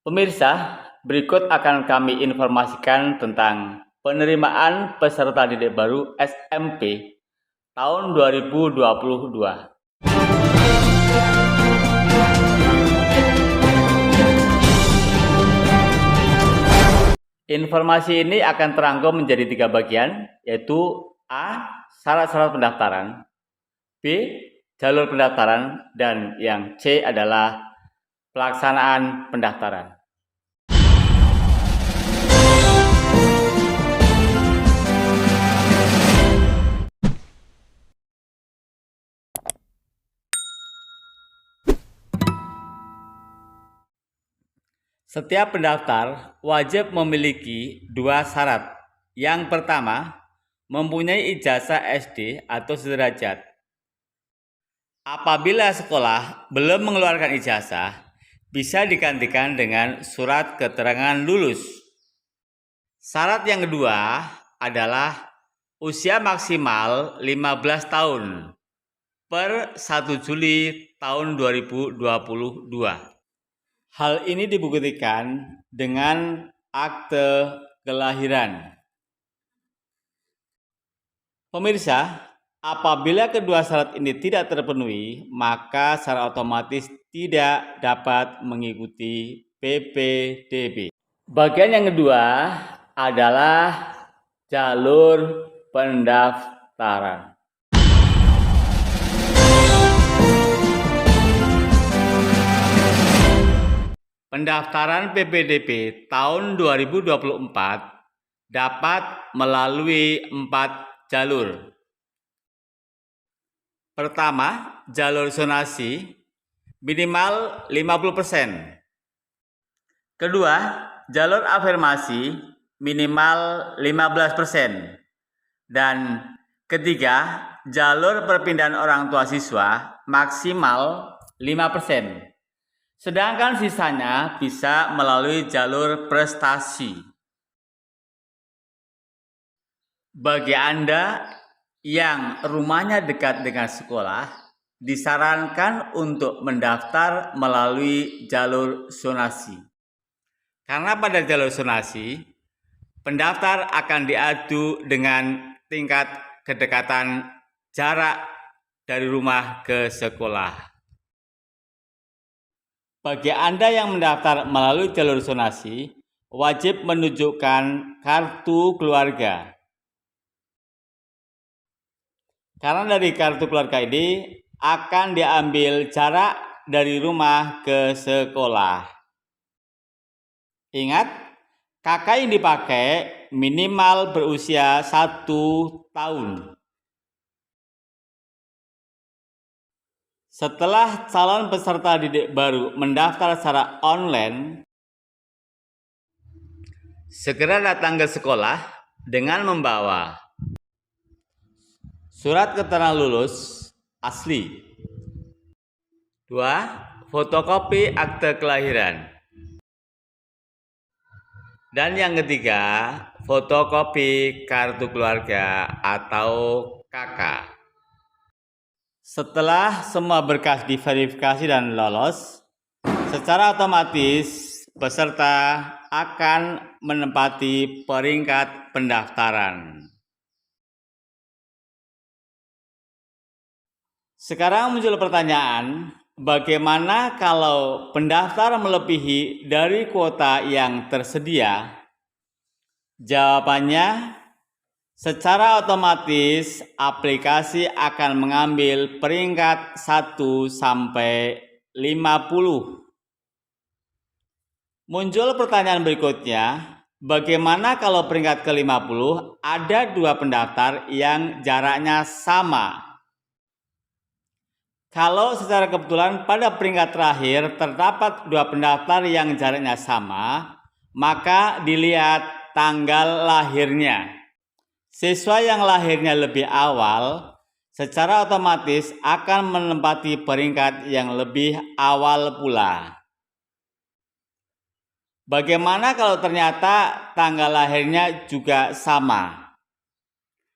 Pemirsa, berikut akan kami informasikan tentang penerimaan peserta didik baru SMP tahun 2022. Informasi ini akan terangkum menjadi 3 bagian, yaitu A. Syarat-syarat pendaftaran, B. Jalur pendaftaran, dan yang C adalah pelaksanaan pendaftaran. Setiap pendaftar wajib memiliki 2 syarat. Yang pertama, mempunyai ijazah SD atau sederajat. Apabila sekolah belum mengeluarkan ijazah, bisa digantikan dengan surat keterangan lulus. Syarat yang kedua adalah usia maksimal 15 tahun per 1 Juli tahun 2022. Hal ini dibuktikan dengan akte kelahiran. Pemirsa, apabila kedua syarat ini tidak terpenuhi, maka secara otomatis tidak dapat mengikuti PPDB. Bagian yang kedua adalah jalur pendaftaran. Pendaftaran PPDB tahun 2024 dapat melalui 4 jalur. Pertama, jalur zonasi minimal 50%. Kedua, jalur afirmasi minimal 15%. Dan ketiga, jalur perpindahan orang tua siswa maksimal 5%. Sedangkan sisanya bisa melalui jalur prestasi. Bagi Anda yang rumahnya dekat dengan sekolah, disarankan untuk mendaftar melalui jalur zonasi. Karena pada jalur zonasi, pendaftar akan diadu dengan tingkat kedekatan jarak dari rumah ke sekolah. Bagi Anda yang mendaftar melalui jalur zonasi, wajib menunjukkan kartu keluarga. Karena dari kartu keluarga ini akan diambil jarak dari rumah ke sekolah. Ingat, kakak yang dipakai minimal berusia 1 tahun. Setelah calon peserta didik baru mendaftar secara online, segera datang ke sekolah dengan membawa surat keterangan lulus asli, 2. Fotokopi akte kelahiran, dan yang ketiga, fotokopi kartu keluarga atau KK. Setelah semua berkas diverifikasi dan lolos, secara otomatis peserta akan menempati peringkat pendaftaran. Sekarang muncul pertanyaan, bagaimana kalau pendaftar melebihi dari kuota yang tersedia? Jawabannya, secara otomatis aplikasi akan mengambil peringkat 1 sampai 50. Muncul pertanyaan berikutnya, bagaimana kalau peringkat ke-50 ada 2 pendaftar yang jaraknya sama? Kalau secara kebetulan pada peringkat terakhir terdapat 2 pendaftar yang jaraknya sama, maka dilihat tanggal lahirnya. Siswa yang lahirnya lebih awal secara otomatis akan menempati peringkat yang lebih awal pula. Bagaimana kalau ternyata tanggal lahirnya juga sama?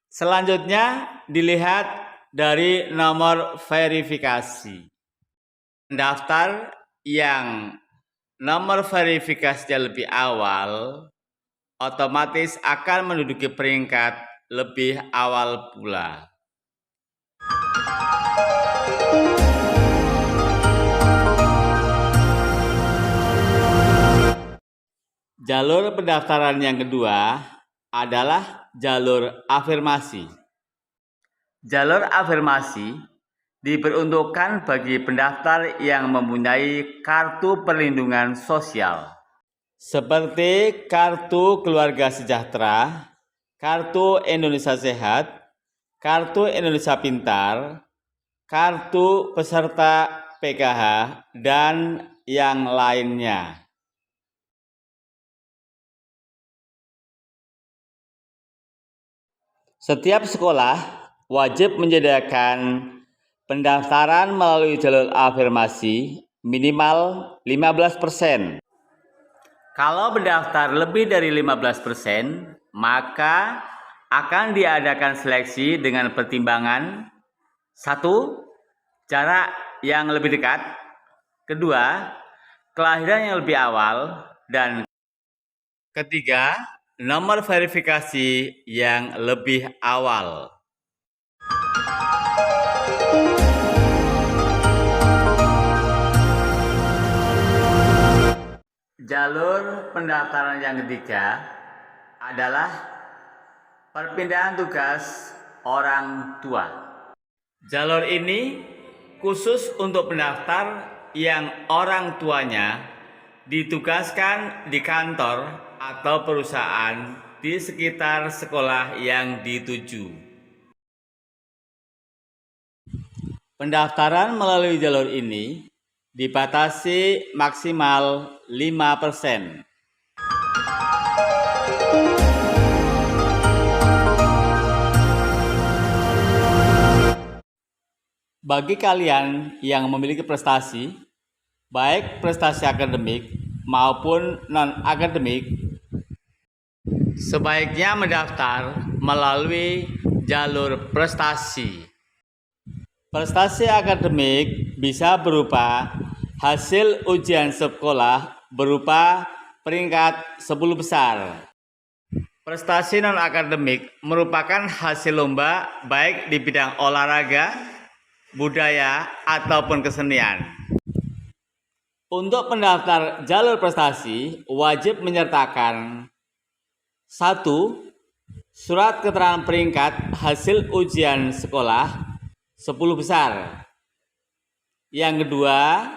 Selanjutnya dilihat dari nomor verifikasi. Pendaftar yang nomor verifikasinya lebih awal, otomatis akan menduduki peringkat lebih awal pula. Jalur pendaftaran yang kedua adalah jalur afirmasi. Jalur afirmasi diperuntukkan bagi pendaftar yang mempunyai kartu perlindungan sosial, seperti kartu keluarga sejahtera, kartu Indonesia Sehat, kartu Indonesia Pintar, kartu peserta PKH, dan yang lainnya. Setiap sekolah wajib menyediakan pendaftaran melalui jalur afirmasi minimal 15%. Kalau mendaftar lebih dari 15%, maka akan diadakan seleksi dengan pertimbangan 1. Jarak yang lebih dekat, 2. Kelahiran yang lebih awal, dan 3. Nomor verifikasi yang lebih awal. Jalur pendaftaran yang ketiga adalah perpindahan tugas orang tua. Jalur ini khusus untuk pendaftar yang orang tuanya ditugaskan di kantor atau perusahaan di sekitar sekolah yang dituju. Pendaftaran melalui jalur ini dibatasi maksimal 5%. Bagi kalian yang memiliki prestasi, baik prestasi akademik maupun non-akademik, sebaiknya mendaftar melalui jalur prestasi. Prestasi akademik bisa berupa hasil ujian sekolah berupa peringkat 10 besar. Prestasi non-akademik merupakan hasil lomba baik di bidang olahraga, budaya, ataupun kesenian. Untuk pendaftar jalur prestasi wajib menyertakan 1. Surat keterangan peringkat hasil ujian sekolah 10 besar. Yang kedua,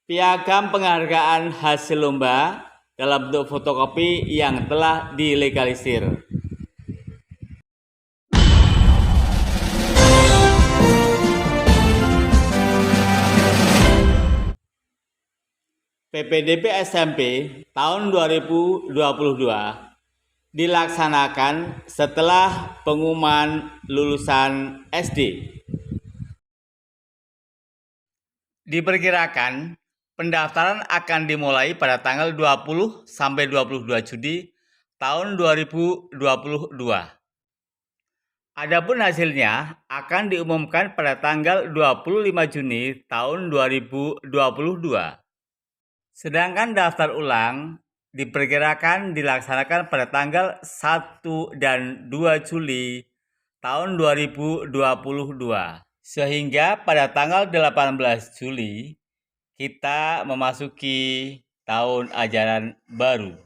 piagam penghargaan hasil lomba dalam bentuk fotokopi yang telah dilegalisir. PPDB SMP tahun 2022 dilaksanakan setelah pengumuman lulusan SD. Diperkirakan pendaftaran akan dimulai pada tanggal 20 sampai 22 Juni tahun 2022. Adapun hasilnya akan diumumkan pada tanggal 25 Juni tahun 2022. Sedangkan daftar ulang diperkirakan dilaksanakan pada tanggal 1 dan 2 Juli tahun 2022. Sehingga pada tanggal 18 Juli kita memasuki tahun ajaran baru.